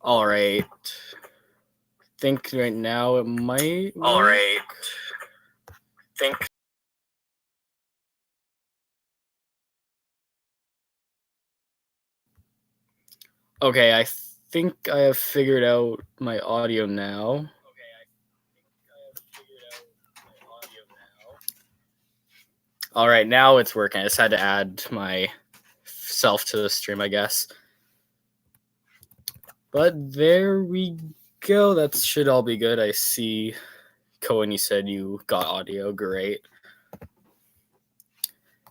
All right. Think right now it might. All right. Think. Okay, I think I have figured out my audio now. All right, now it's working. I just had to add myself to the stream, I guess. But there we go. That should all be good. I see, Cohen, you said you got audio. Great.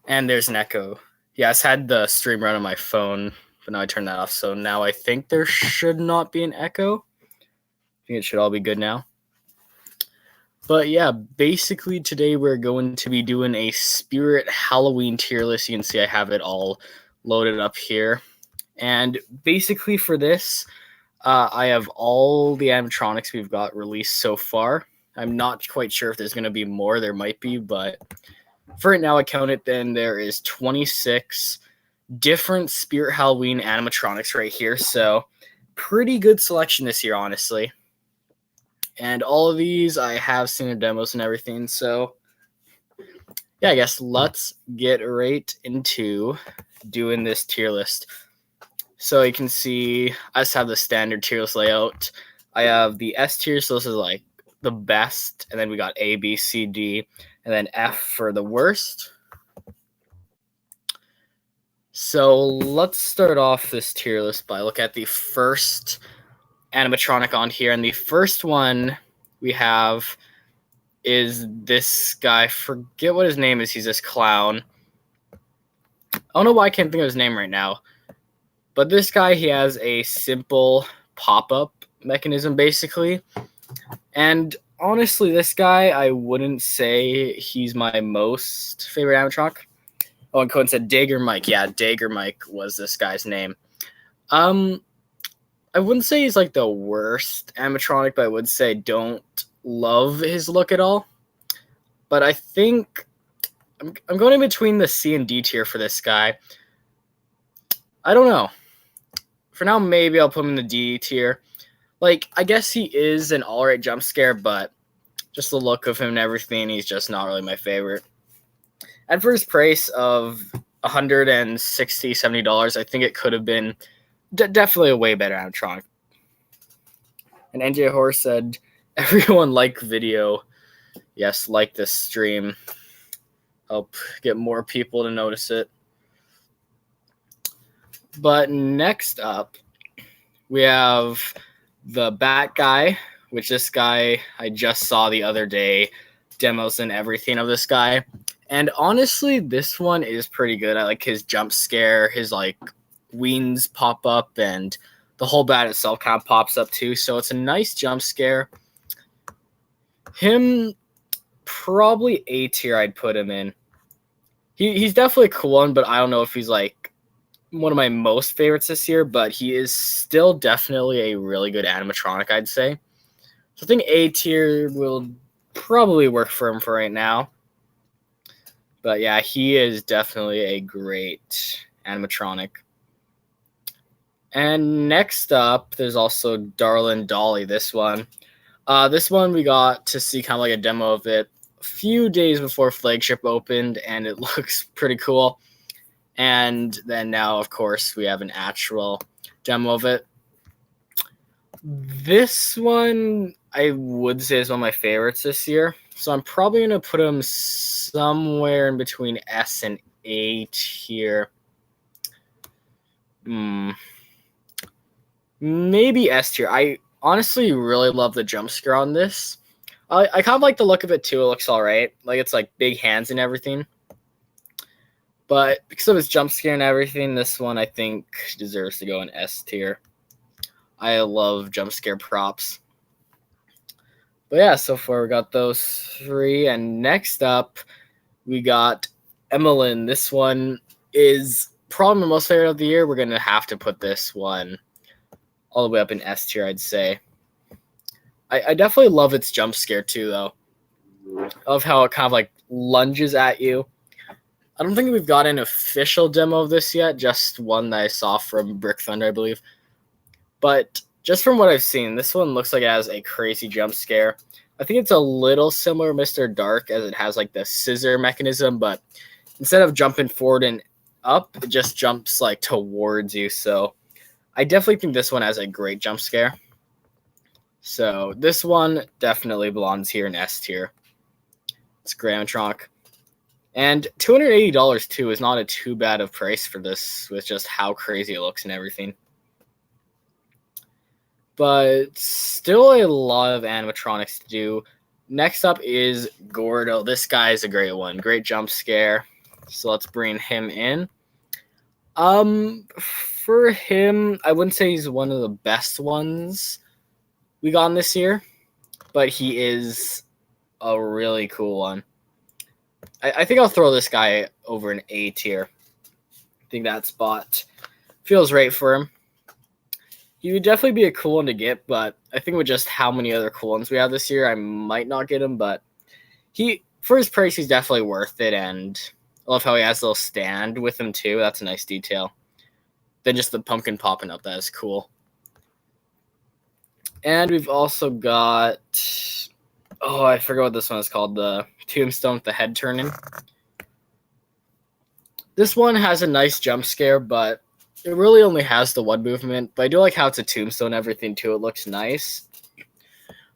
And there's an echo. Yeah, I just had the stream run on my phone, but now I turned that off. So now I think there should not be an echo. I think it should all be good now. But yeah, basically today we're going to be doing a Spirit Halloween tier list. You can see I have it all loaded up here. And basically for this, I have all the animatronics we've got released so far. I'm not quite sure if there's going to be more. There might be, but for right now, I count it. Then there is 26 different Spirit Halloween animatronics right here. So pretty good selection this year, honestly. And all of these, I have seen their demos and everything. So yeah, I guess let's get right into doing this tier list. So you can see I just have the standard tier list layout. I have the S tier, so this is like the best, and then we got A, B, C, D, and then F for the worst. So let's start off this tier list by looking at the first animatronic on here, and the first one we have is this guy. Forget what his name is. He's this clown. I don't know why I can't think of his name right now. But this guy, he has a simple pop-up mechanism, basically. And honestly, this guy, I wouldn't say he's my most favorite animatronic. Oh, and Cohen said Dagger Mike. Yeah, Dagger Mike was this guy's name. I wouldn't say he's like the worst animatronic, but I would say don't love his look at all. But I think I'm going in between the C and D tier for this guy. I don't know. For now, maybe I'll put him in the D tier. Like, I guess he is an alright jump scare, but just the look of him and everything, he's just not really my favorite. At first price of $160, $70, I think it could have been definitely a way better animatronic. And NJ Horse said, everyone like video. Yes, like this stream. Help get more people to notice it. But next up, we have the Bat Guy, which this guy I just saw the other day, demos and everything of this guy. And honestly, this one is pretty good. I like his jump scare, his like wings pop up, and the whole bat itself kind of pops up too. So it's a nice jump scare. Him, probably A tier I'd put him in. He's definitely a cool one, but I don't know if he's like one of my most favorites this year, but he is still definitely a really good animatronic, I'd say. So I think A tier will probably work for him for right now. But yeah, he is definitely a great animatronic. And next up, there's also Darlin Dolly, this one. This one we got to see kind of like a demo of it a few days before Flagship opened, and it looks pretty cool. And then now, of course, we have an actual demo of it. This one, I would say, is one of my favorites this year. So I'm probably going to put him somewhere in between S and A tier. Maybe S tier. I honestly really love the jump scare on this. I kind of like the look of it too. It looks all right. Like it's like big hands and everything. But because of his jump scare and everything, this one I think deserves to go in S tier. I love jump scare props. But yeah, so far we got those three. And next up, we got Emmeline. This one is probably my most favorite of the year. We're going to have to put this one all the way up in S tier, I'd say. I definitely love its jump scare too, though. I love how it kind of like lunges at you. I don't think we've got an official demo of this yet, just one that I saw from Brick Thunder, I believe. But just from what I've seen, this one looks like it has a crazy jump scare. I think it's a little similar to Mr. Dark, as it has like the scissor mechanism, but instead of jumping forward and up, it just jumps like towards you. So I definitely think this one has a great jump scare. So this one definitely belongs here in S tier. It's animatronic. And $280 too is not a too bad of price for this, with just how crazy it looks and everything. But still a lot of animatronics to do. Next up is Gordo. This guy is a great one. Great jump scare. So let's bring him in. For him, I wouldn't say he's one of the best ones we got this year, but he is a really cool one. I think I'll throw this guy over an A tier. I think that spot feels right for him. He would definitely be a cool one to get, but I think with just how many other cool ones we have this year, I might not get him. But for his price, he's definitely worth it. And I love how he has a little stand with him too. That's a nice detail. Then just the pumpkin popping up, that is cool. And we've also got, I forgot what this one is called, the tombstone with the head turning. This one has a nice jump scare, but it really only has the one movement. But I do like how it's a tombstone and everything too. It looks nice.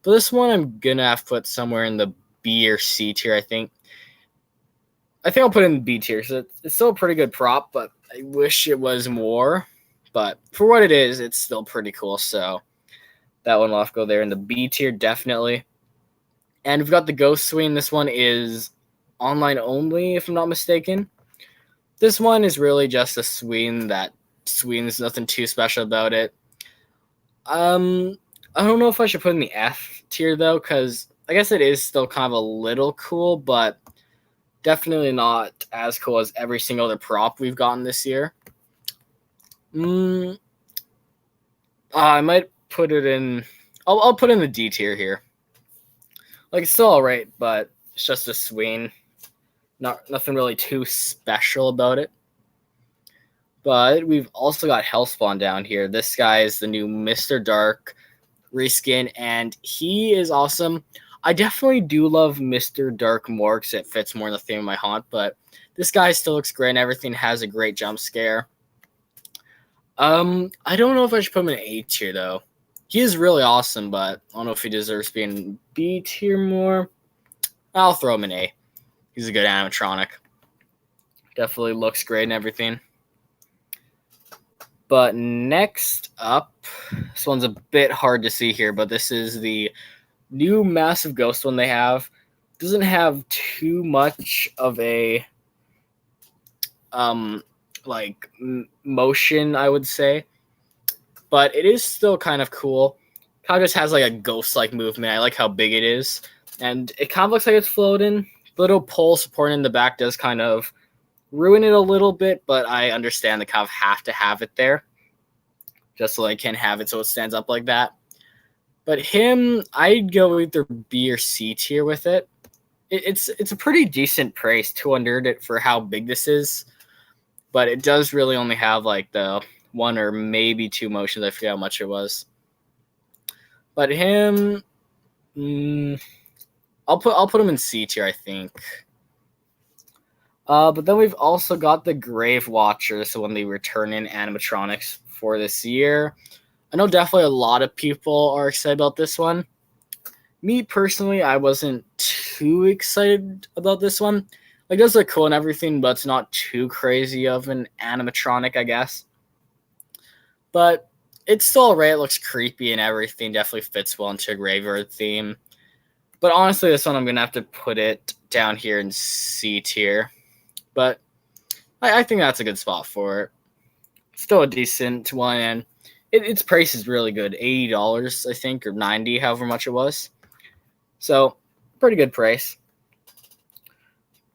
But this one I'm going to have to put somewhere in the B or C tier, I think. I think I'll put it in B tier. So it's still a pretty good prop, but I wish it was more. But for what it is, it's still pretty cool. So that one will have to go there in the B tier, definitely. And we've got the Ghost Swing. This one is online only, if I'm not mistaken. This one is really just a swing that swings, nothing too special about it. I don't know if I should put in the F tier, though, because I guess it is still kind of a little cool, but definitely not as cool as every single other prop we've gotten this year. I might put it in... I'll put in the D tier here. Like, it's still alright, but it's just a swing. Nothing really too special about it. But we've also got Hellspawn down here. This guy is the new Mr. Dark reskin, and he is awesome. I definitely do love Mr. Dark more because it fits more in the theme of my haunt, but this guy still looks great and everything, has a great jump scare. I don't know if I should put him in A tier, though. He is really awesome, but I don't know if he deserves being B tier more. I'll throw him in A. He's a good animatronic. Definitely looks great and everything. But next up, this one's a bit hard to see here, but this is the new massive ghost one they have. Doesn't have too much of a motion, I would say. But it is still kind of cool. Kind of just has like a ghost-like movement. I like how big it is. And it kind of looks like it's floating. The little pole supporting in the back does kind of ruin it a little bit, but I understand they kind of have to have it there. Just so I can have it so it stands up like that. But him, I'd go either B or C tier with it. It's a pretty decent price, $200 for how big this is. But it does really only have like the one or maybe two motions. I forget how much it was. But him, I'll put him in C tier, I think. But then we've also got the Grave Watcher, so when they return in animatronics for this year. I know definitely a lot of people are excited about this one. Me personally, I wasn't too excited about this one. Like, it does look cool and everything, but it's not too crazy of an animatronic, I guess. But it's still alright. It looks creepy and everything. Definitely fits well into a graveyard theme. But honestly, this one I'm going to have to put it down here in C tier. But I think that's a good spot for it. Still a decent one, and its price is really good. $80, I think, or $90, however much it was. So, pretty good price.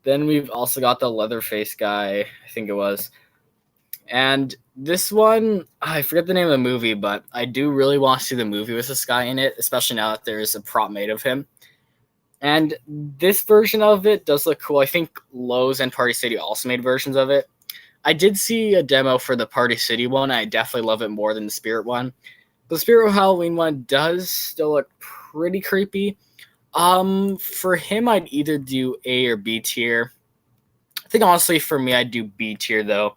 Then we've also got the Leatherface guy, I think it was. And this one, I forget the name of the movie, but I do really want to see the movie with this guy in it, especially now that there is a prop made of him. And this version of it does look cool. I think Lowe's and Party City also made versions of it. I did see a demo for the Party City one. I definitely love it more than the Spirit one. The Spirit Halloween one does still look pretty creepy. For him, I'd either do A or B tier. I think honestly, for me, I'd do B tier though.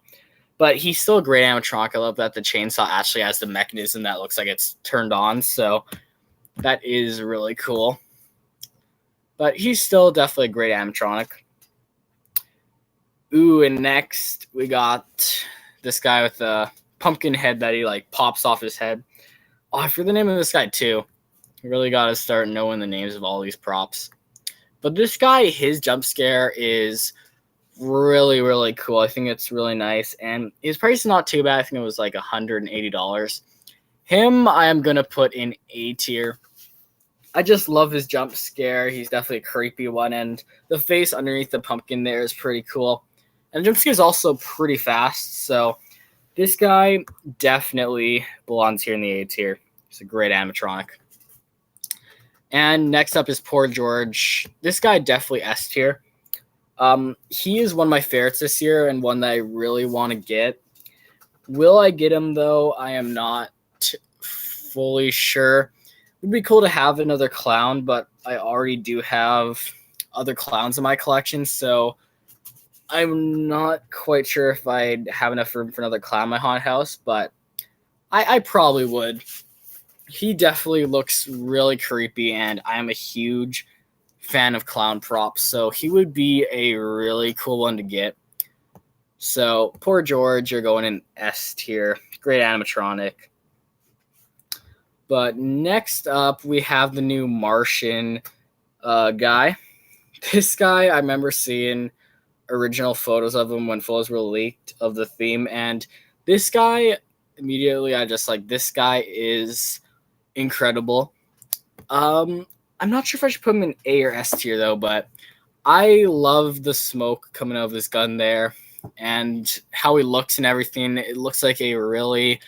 But he's still a great animatronic. I love that the chainsaw actually has the mechanism that looks like it's turned on. So that is really cool. But he's still definitely a great animatronic. Ooh, and next we got this guy with a pumpkin head that he like pops off his head. Oh, I forget the name of this guy too. You really got to start knowing the names of all these props. But this guy, his jump scare is really, really cool. I think it's really nice. And his price is not too bad. I think it was like $180. Him, I am going to put in A tier. I just love his jump scare. He's definitely a creepy one. And the face underneath the pumpkin there is pretty cool. And the jump scare is also pretty fast. So this guy definitely belongs here in the A tier. He's a great animatronic. And next up is Poor George. This guy definitely S tier. He is one of my favorites this year and one that I really want to get. Will I get him though? I am not fully sure. It would be cool to have another clown, but I already do have other clowns in my collection, so I'm not quite sure if I'd have enough room for another clown in my haunted house, but I probably would. He definitely looks really creepy, and I'm a huge fan of clown props, so he would be a really cool one to get. So, Poor George, you're going in S tier. Great animatronic. But next up, we have the new Martian guy. This guy, I remember seeing original photos of him when photos were leaked of the theme, and this guy, immediately, I just like, this guy is incredible. I'm not sure if I should put him in A or S tier though, but I love the smoke coming out of his gun there and how he looks and everything. It looks like a really,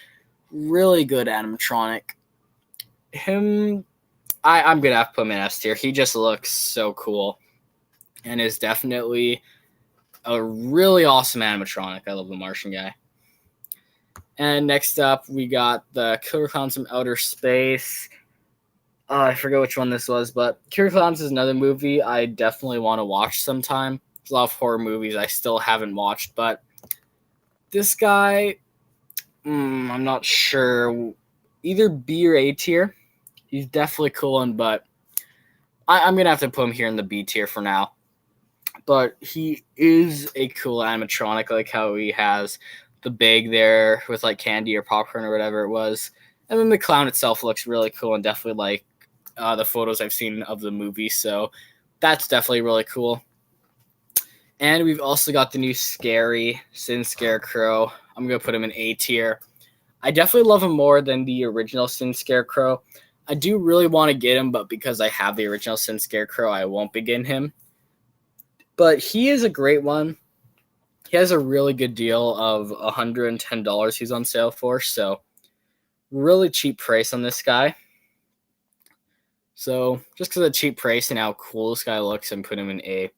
really good animatronic. I'm gonna have to put him in S tier. He just looks so cool and is definitely a really awesome animatronic. I love the Martian guy. And next up, we got the Killer Clowns from Outer Space. I forget which one this was, but Killer Clowns is another movie I definitely want to watch sometime. There's a lot of horror movies I still haven't watched, but this guy, I'm not sure. Either B or A tier. He's definitely cool one, but I'm going to have to put him here in the B tier for now. But he is a cool animatronic, like how he has the bag there with like candy or popcorn or whatever it was. And then the clown itself looks really cool and definitely like the photos I've seen of the movie. So that's definitely really cool. And we've also got the new Scary Sin Scarecrow. I'm going to put him in A tier. I definitely love him more than the original Sin Scarecrow. I do really want to get him, but because I have the original Sin Scarecrow, I won't be getting him. But he is a great one. He has a really good deal of $110 he's on sale for, so really cheap price on this guy. So just because of the cheap price and how cool this guy looks, I'm putting him in A.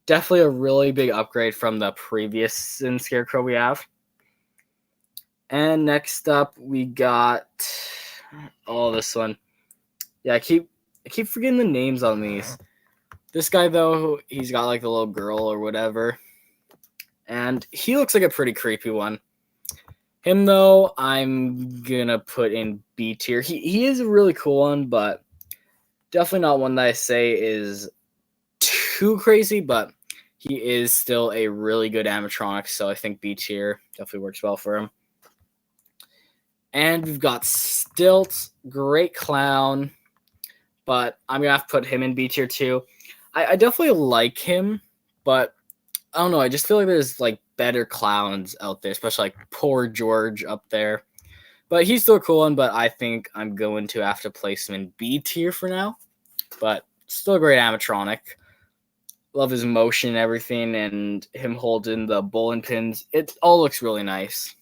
Definitely a really big upgrade from the previous Sin Scarecrow we have. And next up, we got this one. Yeah, I keep forgetting the names on these. This guy though, he's got like the little girl or whatever, and he looks like a pretty creepy one. Him though, I'm gonna put in B tier. He is a really cool one, but definitely not one that I say is too crazy, but he is still a really good animatronic, so I think B tier definitely works well for him. And we've got Stilts, great clown, but I'm going to have to put him in B tier too. I definitely like him, but I don't know. I just feel like there's like better clowns out there, especially like Poor George up there. But he's still a cool one, but I think I'm going to have to place him in B tier for now. But still a great animatronic. Love his motion and everything, and him holding the bowling pins. It all looks really nice.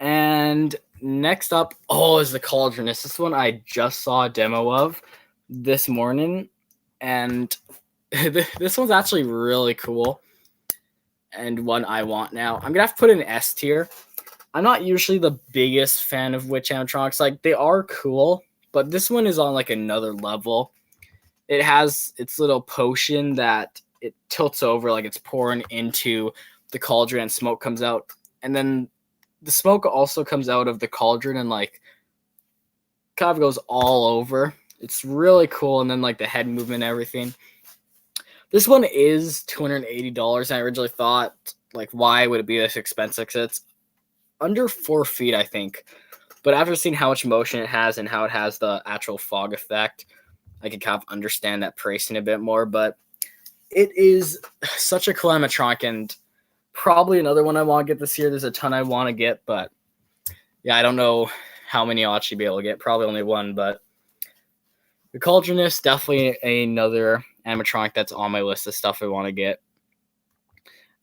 And next up, is the Cauldronist. This one I just saw a demo of this morning, and this one's actually really cool and one I want now. I'm going to have to put in S tier. I'm not usually the biggest fan of witch animatronics. Like, they are cool, but this one is on like another level. It has its little potion that it tilts over like it's pouring into the cauldron and smoke comes out. And then the smoke also comes out of the cauldron and like kind of goes all over. It's really cool. And then like the head movement and everything. This one is $280. I originally thought, like, why would it be this expensive? Because it's under 4 feet, I think. But after seeing how much motion it has and how it has the actual fog effect, I can kind of understand that pricing a bit more. But it is such a cool animatronic, and probably another one I want to get this year. There's a ton I want to get, but yeah, I don't know how many I'll actually be able to get. Probably only one, but the Cauldron is definitely another animatronic that's on my list of stuff I want to get.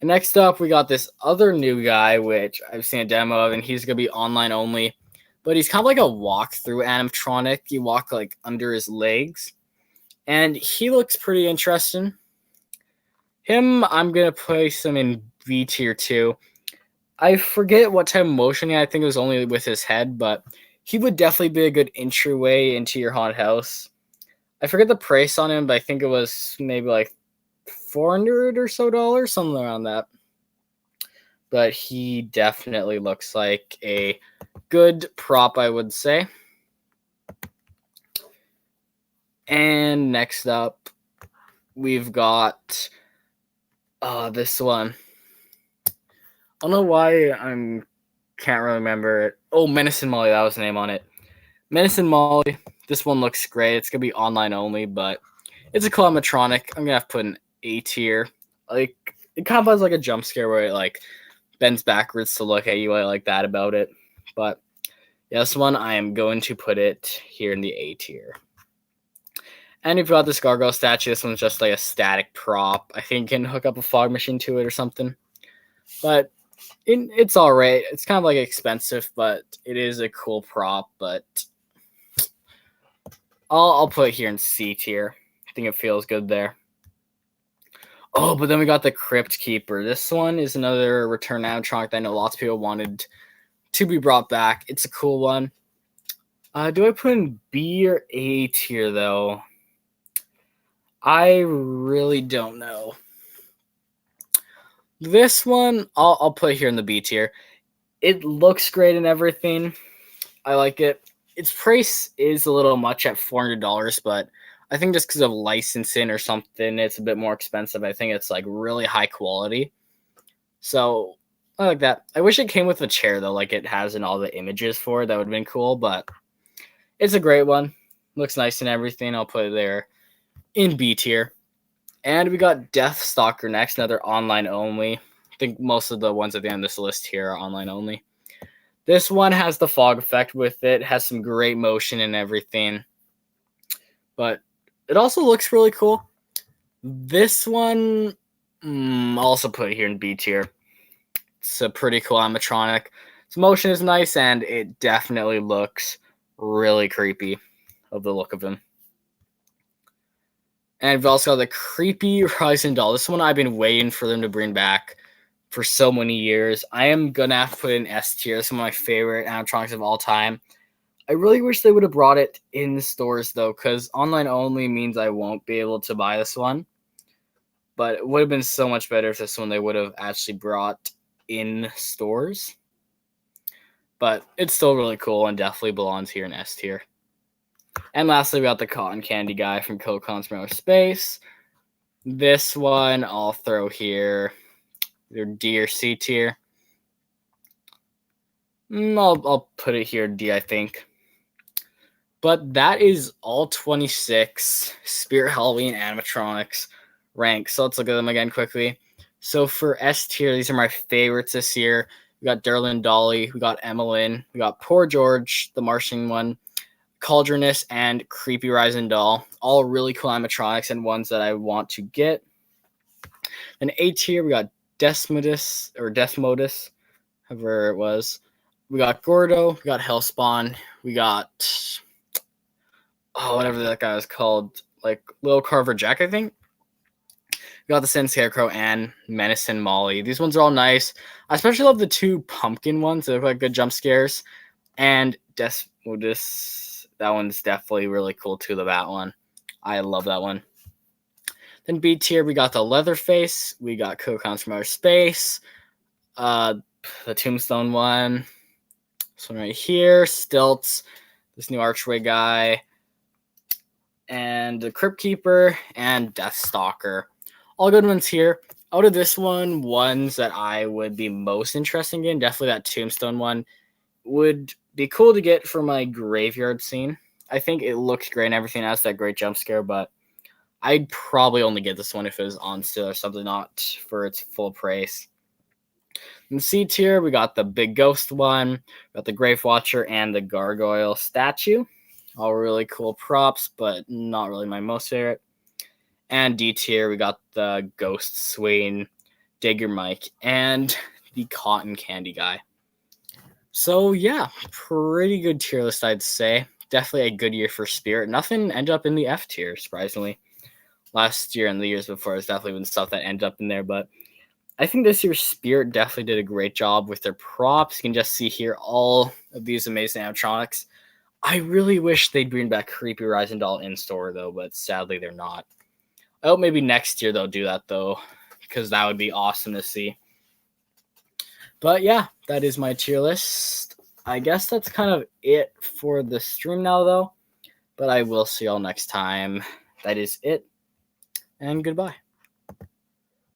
And next up, we got this other new guy, which I've seen a demo of, and he's going to be online only. But he's kind of like a walkthrough animatronic. You walk like under his legs. And he looks pretty interesting. Him, I'm going to place him in B tier 2. I forget what type of motion. I think it was only with his head, but he would definitely be a good entryway into your haunted house. I forget the price on him, but I think it was maybe like $400 or so, something around that. But he definitely looks like a good prop, I would say. And next up, we've got this one. I don't know why I can't really remember it. Oh, Menacing Molly, that was the name on it. Menacing Molly, this one looks great. It's going to be online only, but it's a cool animatronic. I'm going to have to put an A tier. Like, it kind of has like a jump scare where it like bends backwards to look at you. I like that about it. But yeah, this one, I am going to put it here in the A tier. And you've got this gargoyle statue. This one's just like a static prop. I think you can hook up a fog machine to it or something. But it's all right. It's kind of like expensive, but it is a cool prop. But I'll put it here in C tier. I think it feels good there. Oh, but then we got the Crypt Keeper. This one is another return animatronic that I know lots of people wanted to be brought back. It's a cool one. Do I put in B or A tier, though? I really don't know. This one, I'll put here in the B tier. It looks great and everything. I like it. Its price is a little much at $400, but I think just because of licensing or something, it's a bit more expensive. I think it's like really high quality. So I like that. I wish it came with a chair, though, like it has in all the images for it. That would have been cool, but it's a great one. Looks nice and everything. I'll put it there in B tier. And we got Deathstalker next, another online only. I think most of the ones at the end of this list here are online only. This one has the fog effect with it, has some great motion and everything. But it also looks really cool. This one, I'll also put it here in B tier. It's a pretty cool animatronic. Its motion is nice, and it definitely looks really creepy of the look of him. And we've also got the Creepy Rising Doll. This one I've been waiting for them to bring back for so many years. I am going to have to put it in S tier. It's one of my favorite animatronics of all time. I really wish they would have brought it in the stores, though, because online only means I won't be able to buy this one. But it would have been so much better if this one they would have actually brought in stores. But it's still really cool and definitely belongs here in S tier. And lastly, we got the Cotton Candy guy from Cocon's from Outer Space. This one I'll throw here, either D or C tier. I'll put it here D, I think. But that is all 26 Spirit Halloween animatronics ranked. So let's look at them again quickly. So for S tier, these are my favorites this year. We got Derlin Dolly, we got Emmeline, we got Poor George, the Martian one, Cauldroness, and Creepy Rising Doll. All really cool animatronics and ones that I want to get. And A tier, we got Desmodus, however it was. We got Gordo, we got Hellspawn, we got whatever that guy was called, like Little Carver Jack, I think. We got the Sin Scarecrow and Menacing Molly. These ones are all nice. I especially love the two pumpkin ones. They look like good jump scares. And that one's definitely really cool too, the Bat one. I love that one. Then B tier, we got the Leatherface. We got Kokons from Outer Space. The Tombstone one. This one right here. Stilts. This new Archway guy. And the Crypt Keeper and Deathstalker. All good ones here. Out of this one, ones that I would be most interested in, definitely that Tombstone one would be cool to get for my graveyard scene. I think it looks great and everything else, that great jump scare, but I'd probably only get this one if it was on sale or something, not for its full price. In C tier, we got the Big Ghost one, we got the Grave Watcher, and the Gargoyle statue. All really cool props, but not really my most favorite. And D tier, we got the Ghost Swain, Digger Mike, and the Cotton Candy guy. So yeah, pretty good tier list, I'd say. Definitely a good year for Spirit. Nothing ended up in the F tier, surprisingly. Last year and the years before, there's definitely been stuff that ended up in there, but I think this year's Spirit definitely did a great job with their props. You can just see here all of these amazing animatronics. I really wish they'd bring back Creepy Rising Doll in store, though, but sadly they're not. I hope maybe next year they'll do that, though, because that would be awesome to see. But yeah, that is my tier list. I guess that's kind of it for the stream now, though. But I will see y'all next time. That is it, and goodbye.